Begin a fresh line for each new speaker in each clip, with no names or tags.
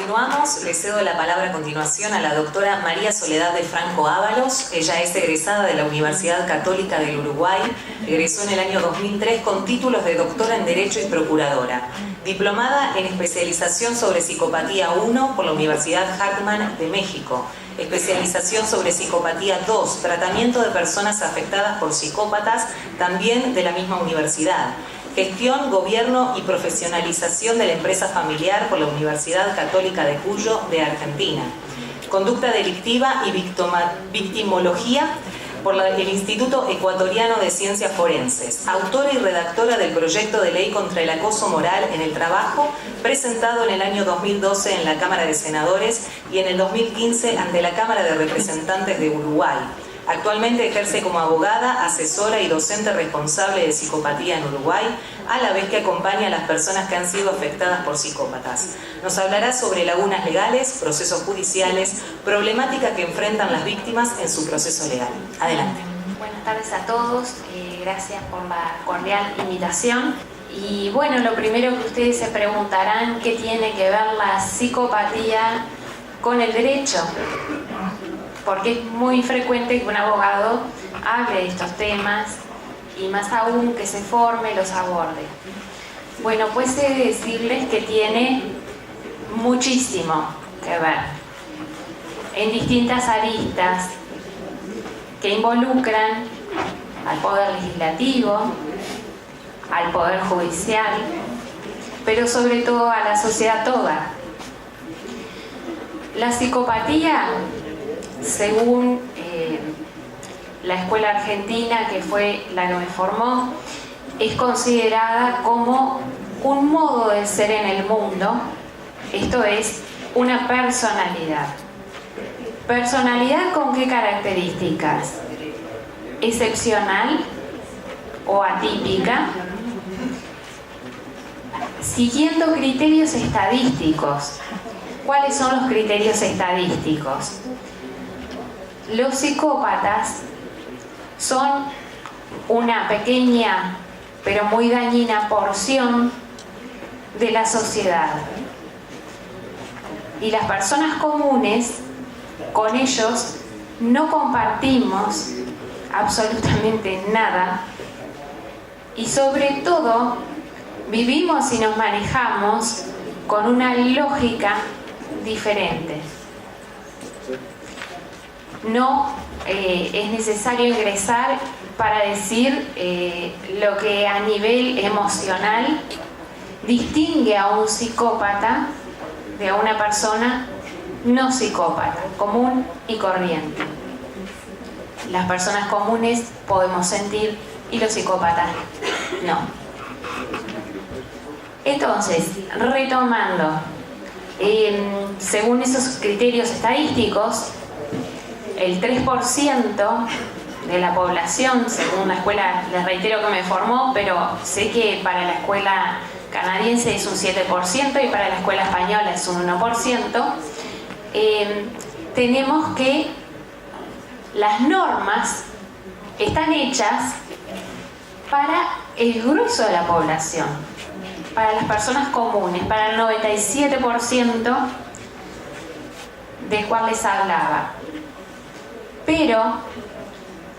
Continuamos, le cedo la palabra a continuación a la doctora María Soledad de Franco Ábalos. Ella es egresada de la Universidad Católica del Uruguay, egresó en el año 2003 con títulos de doctora en Derecho y Procuradora, diplomada en especialización sobre Psicopatía 1 por la Universidad Hartman de México, especialización sobre Psicopatía 2, tratamiento de personas afectadas por psicópatas, también de la misma universidad. Gestión, Gobierno y Profesionalización de la Empresa Familiar por la Universidad Católica de Cuyo, de Argentina. Conducta Delictiva y Victimología por el Instituto Ecuatoriano de Ciencias Forenses. Autora y redactora del proyecto de ley contra el acoso moral en el trabajo, presentado en el año 2012 en la Cámara de Senadores y en el 2015 ante la Cámara de Representantes de Uruguay. Actualmente ejerce como abogada, asesora y docente responsable de psicopatía en Uruguay, a la vez que acompaña a las personas que han sido afectadas por psicópatas. Nos hablará sobre lagunas legales, procesos judiciales, problemática que enfrentan las víctimas en su proceso legal. Adelante.
Buenas tardes a todos, gracias por la cordial invitación. Y bueno, lo primero que ustedes se preguntarán, ¿qué tiene que ver la psicopatía con el derecho? Porque es muy frecuente que un abogado hable de estos temas y más aún que se forme, los aborde. Bueno, pues he de decirles que tiene muchísimo que ver en distintas aristas que involucran al Poder Legislativo, al Poder Judicial, pero sobre todo a la sociedad toda. La psicopatía, según la escuela argentina, que fue la que me formó, es considerada como un modo de ser en el mundo, esto es, una personalidad. ¿Personalidad con qué características? Excepcional o atípica, siguiendo criterios estadísticos. ¿Cuáles son los criterios estadísticos? Los psicópatas son una pequeña pero muy dañina porción de la sociedad. Y las personas comunes, con ellos no compartimos absolutamente nada y sobre todo vivimos y nos manejamos con una lógica diferente. No es necesario ingresar para decir lo que a nivel emocional distingue a un psicópata de a una persona no psicópata, común y corriente. Las personas comunes podemos sentir y los psicópatas no. Entonces, retomando, según esos criterios estadísticos, el 3% de la población, según la escuela, les reitero que me formó, pero sé que para la escuela canadiense es un 7% y para la escuela española es un 1%, tenemos que las normas están hechas para el grueso de la población, para las personas comunes, para el 97% del cual les hablaba. Pero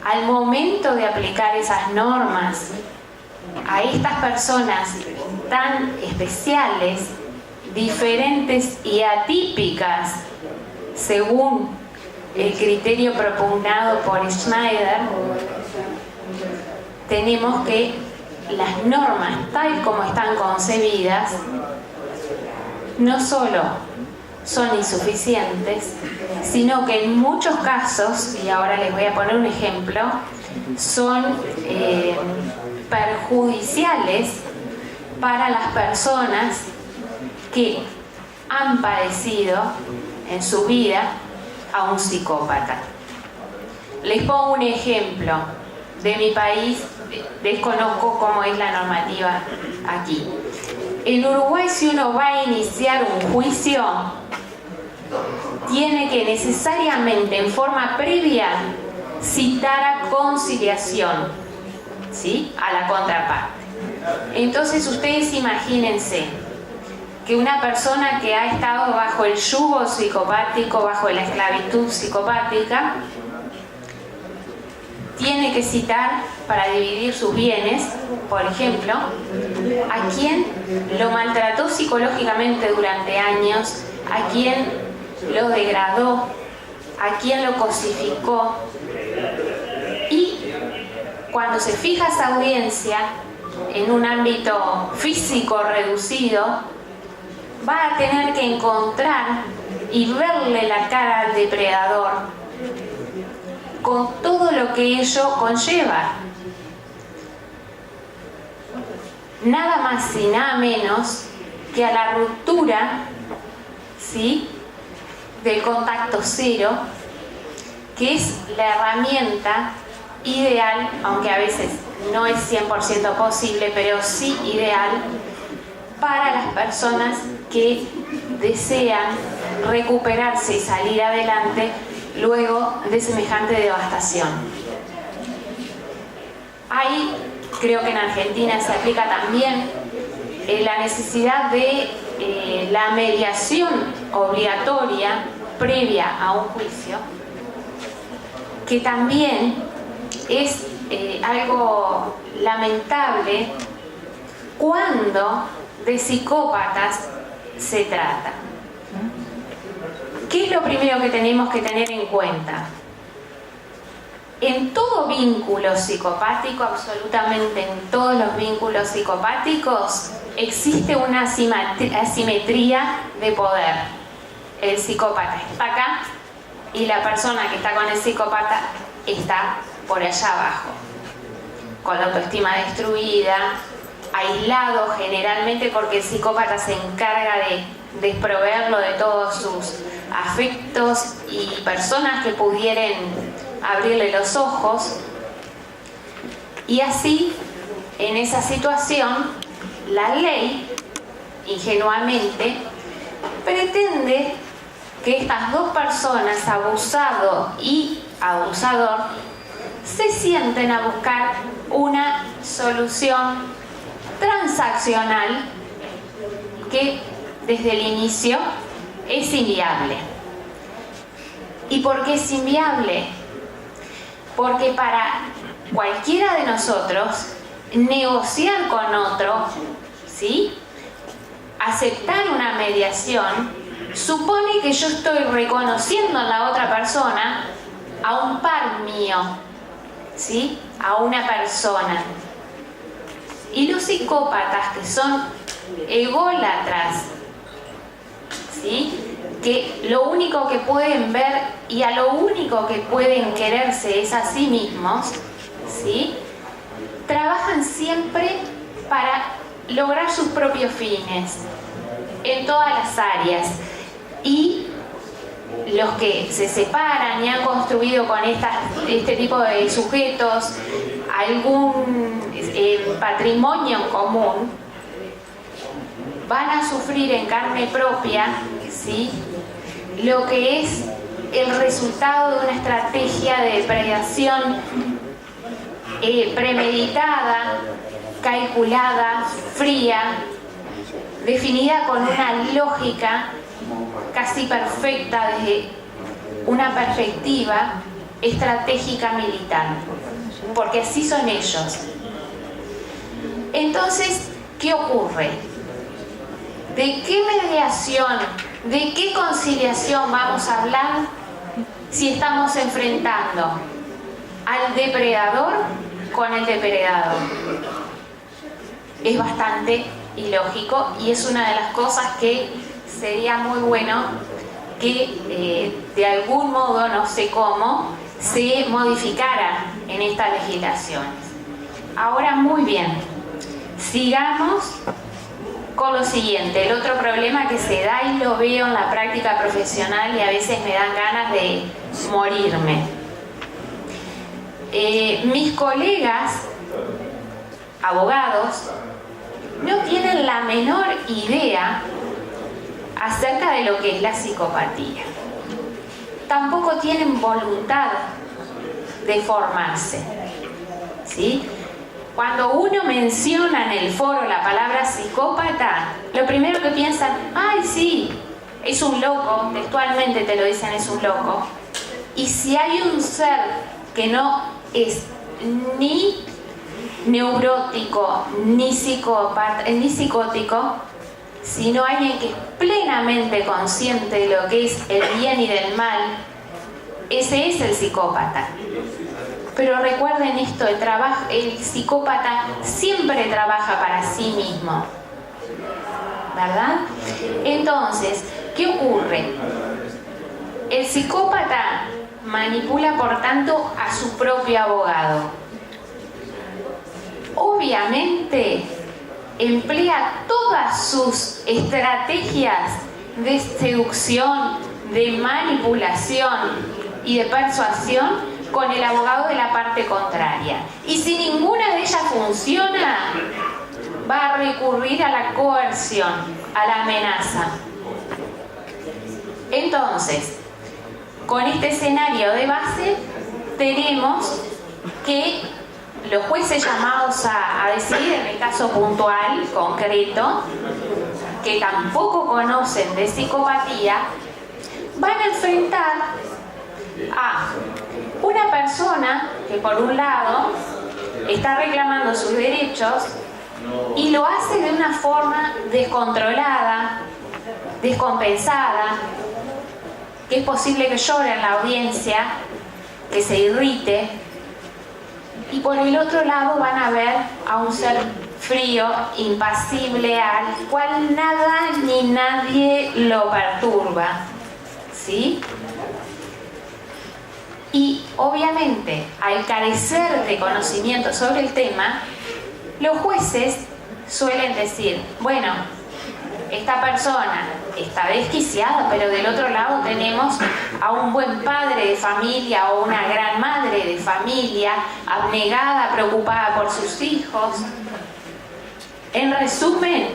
al momento de aplicar esas normas a estas personas tan especiales, diferentes y atípicas, según el criterio propugnado por Schneider, tenemos que las normas, tal como están concebidas, no solo son insuficientes, sino que en muchos casos, y ahora les voy a poner un ejemplo, son perjudiciales para las personas que han padecido en su vida a un psicópata. Les pongo un ejemplo de mi país, desconozco cómo es la normativa aquí. En Uruguay, si uno va a iniciar un juicio, tiene que necesariamente en forma previa citar a conciliación, ¿sí?, a la contraparte. Entonces ustedes imagínense que una persona que ha estado bajo el yugo psicopático, bajo la esclavitud psicopática, tiene que citar para dividir sus bienes, por ejemplo, a quien lo maltrató psicológicamente durante años, a quien lo degradó, a quien lo cosificó. Y cuando se fija esa audiencia en un ámbito físico reducido, va a tener que encontrar y verle la cara al depredador con todo lo que ello conlleva. Nada más y nada menos que a la ruptura, ¿sí?, del contacto cero, que es la herramienta ideal, aunque a veces no es 100% posible, pero sí ideal para las personas que desean recuperarse y salir adelante luego de semejante devastación. Ahí creo que en Argentina se aplica también la necesidad de la mediación obligatoria previa a un juicio, que también es algo lamentable cuando de psicópatas se trata. ¿Qué es lo primero que tenemos que tener en cuenta? En todo vínculo psicopático, absolutamente en todos los vínculos psicopáticos, existe una asimetría de poder. El psicópata está acá y la persona que está con el psicópata está por allá abajo, con la autoestima destruida, aislado generalmente, porque el psicópata se encarga de desproveerlo de todos sus afectos y personas que pudieran abrirle los ojos. Y así, en esa situación, la ley, ingenuamente, pretende que estas dos personas, abusado y abusador, se sienten a buscar una solución transaccional que desde el inicio es inviable. ¿Y por qué es inviable? Porque para cualquiera de nosotros negociar con otro, ¿sí?, aceptar una mediación, supone que yo estoy reconociendo en la otra persona a un par mío, ¿sí?, a una persona. Y los psicópatas, que son ególatras, ¿sí?, que lo único que pueden ver y a lo único que pueden quererse es a sí mismos, ¿sí?, trabajan siempre para lograr sus propios fines en todas las áreas. Y los que se separan y han construido con este tipo de sujetos algún patrimonio en común, van a sufrir en carne propia, ¿sí?, lo que es el resultado de una estrategia de depredación premeditada, calculada, fría, definida con una lógica casi perfecta desde una perspectiva estratégica militar, porque así son ellos. Entonces, ¿qué ocurre? ¿De qué mediación, de qué conciliación vamos a hablar si estamos enfrentando al depredador con el depredado? Es bastante ilógico y es una de las cosas que sería muy bueno que de algún modo, no sé cómo, se modificara en estas legislaciones. Ahora, muy bien, sigamos con lo siguiente. El otro problema que se da, y lo veo en la práctica profesional y a veces me dan ganas de morirme. Mis colegas abogados no tienen la menor idea acerca de lo que es la psicopatía. Tampoco tienen voluntad de formarse, ¿sí? Cuando uno menciona en el foro la palabra psicópata, lo primero que piensan, ¡ay, sí! Es un loco, textualmente te lo dicen, es un loco. Y si hay un ser que no es ni neurótico, ni psicópata, ni psicótico, sino alguien que es plenamente consciente de lo que es el bien y del mal, ese es el psicópata. Pero recuerden esto, el psicópata siempre trabaja para sí mismo, ¿verdad? Entonces, ¿qué ocurre? El psicópata manipula, por tanto, a su propio abogado. Obviamente, emplea todas sus estrategias de seducción, de manipulación y de persuasión con el abogado de la parte contraria. Y si ninguna de ellas funciona, va a recurrir a la coerción, a la amenaza. Entonces, con este escenario de base, tenemos que los jueces llamados a decidir en el caso puntual, concreto, que tampoco conocen de psicopatía, van a enfrentar a una persona que por un lado está reclamando sus derechos y lo hace de una forma descontrolada, descompensada, que es posible que llore en la audiencia, que se irrite, y por el otro lado van a ver a un ser frío, impasible, al cual nada ni nadie lo perturba, ¿sí? Y obviamente, al carecer de conocimiento sobre el tema, los jueces suelen decir, bueno, esta persona está desquiciada, pero del otro lado tenemos a un buen padre de familia o una gran madre de familia, abnegada, preocupada por sus hijos. En resumen,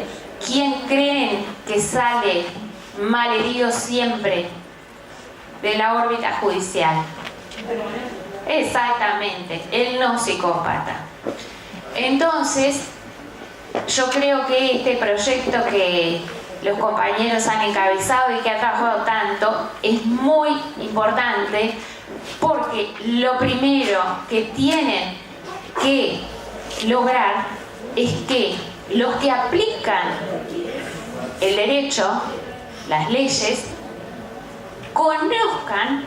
¿quién creen que sale malherido siempre de la órbita judicial? Exactamente, el no psicópata. Entonces, yo creo que este proyecto que los compañeros han encabezado y que ha trabajado tanto es muy importante, porque lo primero que tienen que lograr es que los que aplican el derecho, las leyes, conozcan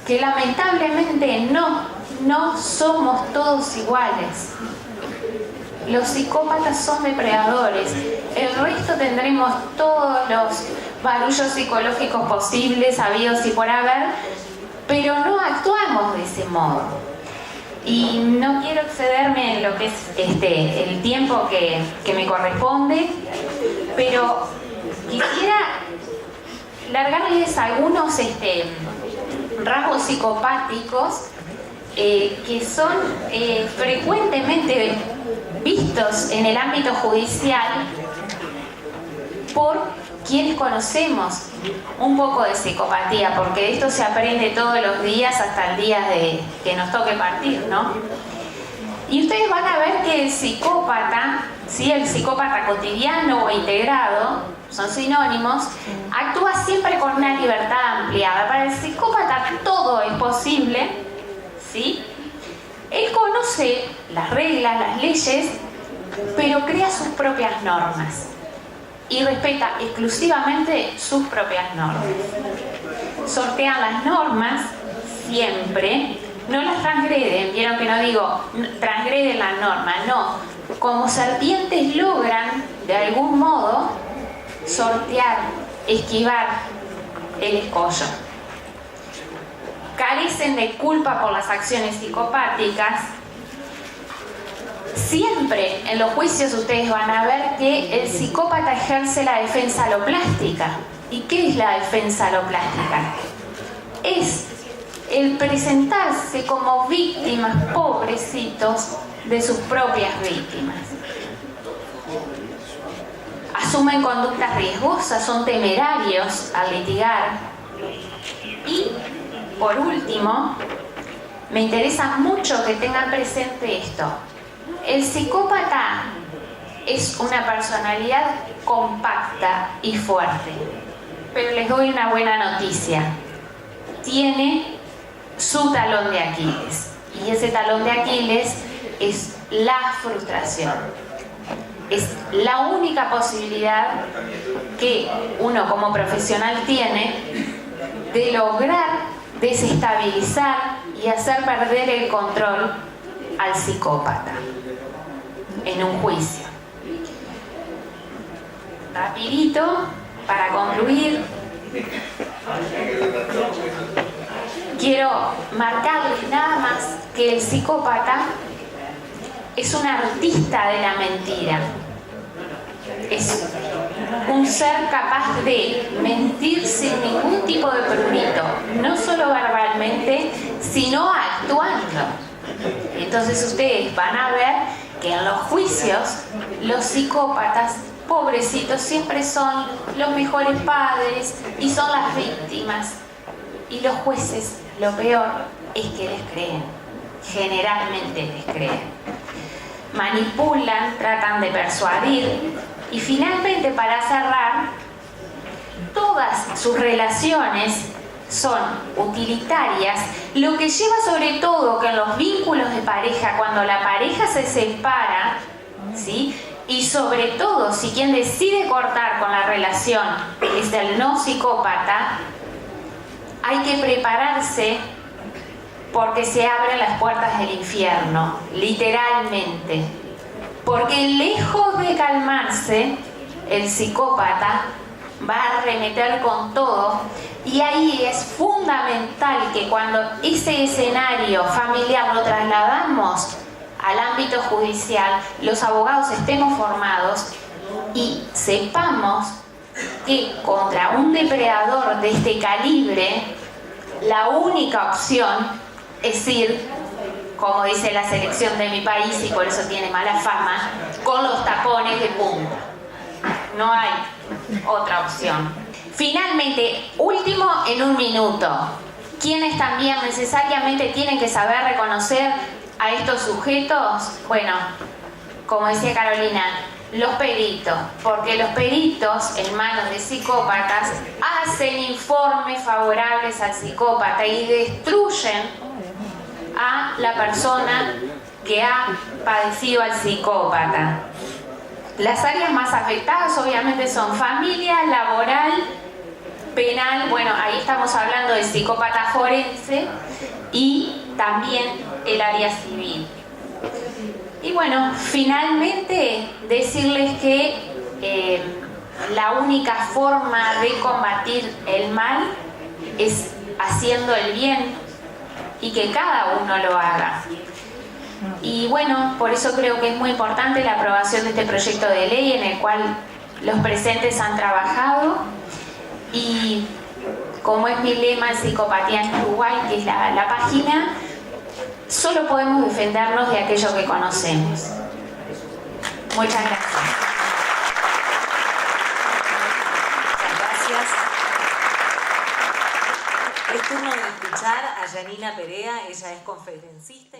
que lamentablemente no somos todos iguales. Los psicópatas son depredadores, el resto tendremos todos los barullos psicológicos posibles, habidos y por haber, pero no actuamos de ese modo. Y no quiero excederme en lo que es el tiempo que me corresponde, pero quisiera largarles algunos rasgos psicopáticos que son frecuentemente vistos en el ámbito judicial por quienes conocemos un poco de psicopatía, porque de esto se aprende todos los días hasta el día de que nos toque partir, ¿no? Y ustedes van a ver que el psicópata, ¿sí? El psicópata cotidiano o integrado, son sinónimos, actúa siempre con una libertad ampliada. Para el psicópata todo es posible, ¿sí? Él conoce las reglas, las leyes, pero crea sus propias normas y respeta exclusivamente sus propias normas. Sortean las normas siempre, no las transgreden. Vieron que no digo transgreden las normas, no. Como serpientes logran, de algún modo, sortear, esquivar el escollo. Carecen de culpa por las acciones psicopáticas. Siempre en los juicios ustedes van a ver que el psicópata ejerce la defensa aloplástica. ¿Y qué es la defensa aloplástica? Es el presentarse como víctimas, pobrecitos, de sus propias víctimas. Asumen conductas riesgosas, son temerarios al litigar. Y, por último, me interesa mucho que tengan presente esto. El psicópata es una personalidad compacta y fuerte, pero les doy una buena noticia. Tiene su talón de Aquiles, y ese talón de Aquiles es la frustración. Es la única posibilidad que uno como profesional tiene de lograr desestabilizar y hacer perder el control al psicópata en un juicio. Rapidito, para concluir, quiero marcarles nada más que el psicópata es un artista de la mentira. Es un ser capaz de mentir sin ningún tipo de prurito, no solo verbalmente, sino actuando. Entonces ustedes van a ver que en los juicios los psicópatas, pobrecitos, siempre son los mejores padres y son las víctimas. Y los jueces, lo peor es que les creen, generalmente les creen. Manipulan, tratan de persuadir y finalmente, para cerrar, todas sus relaciones son utilitarias, lo que lleva sobre todo que en los vínculos de pareja, cuando la pareja se separa, ¿sí?, y sobre todo si quien decide cortar con la relación es el no psicópata, hay que prepararse porque se abren las puertas del infierno, literalmente. Porque lejos de calmarse, el psicópata va a arremeter con todo, y ahí es fundamental que cuando ese escenario familiar lo trasladamos al ámbito judicial, los abogados estemos formados y sepamos que contra un depredador de este calibre, la única opción es ir, como dice la selección de mi país, y por eso tiene mala fama, con los tapones de punta. No hay otra opción. Finalmente, último en un minuto, ¿quiénes también necesariamente tienen que saber reconocer a estos sujetos? Bueno, como decía Carolina, los peritos, porque los peritos en manos de psicópatas hacen informes favorables al psicópata y destruyen a la persona que ha padecido al psicópata. Las áreas más afectadas obviamente son familia, laboral, penal, bueno, ahí estamos hablando de psicópata forense, y también el área civil. Y bueno, finalmente decirles que la única forma de combatir el mal es haciendo el bien, y que cada uno lo haga. Y bueno, por eso creo que es muy importante la aprobación de este proyecto de ley en el cual los presentes han trabajado, y como es mi lema, Psicopatía en Uruguay, que es la página, solo podemos defendernos de aquello que conocemos. Muchas gracias.
Muchas gracias. Es turno de escuchar a Yanina Perea, ella es conferencista.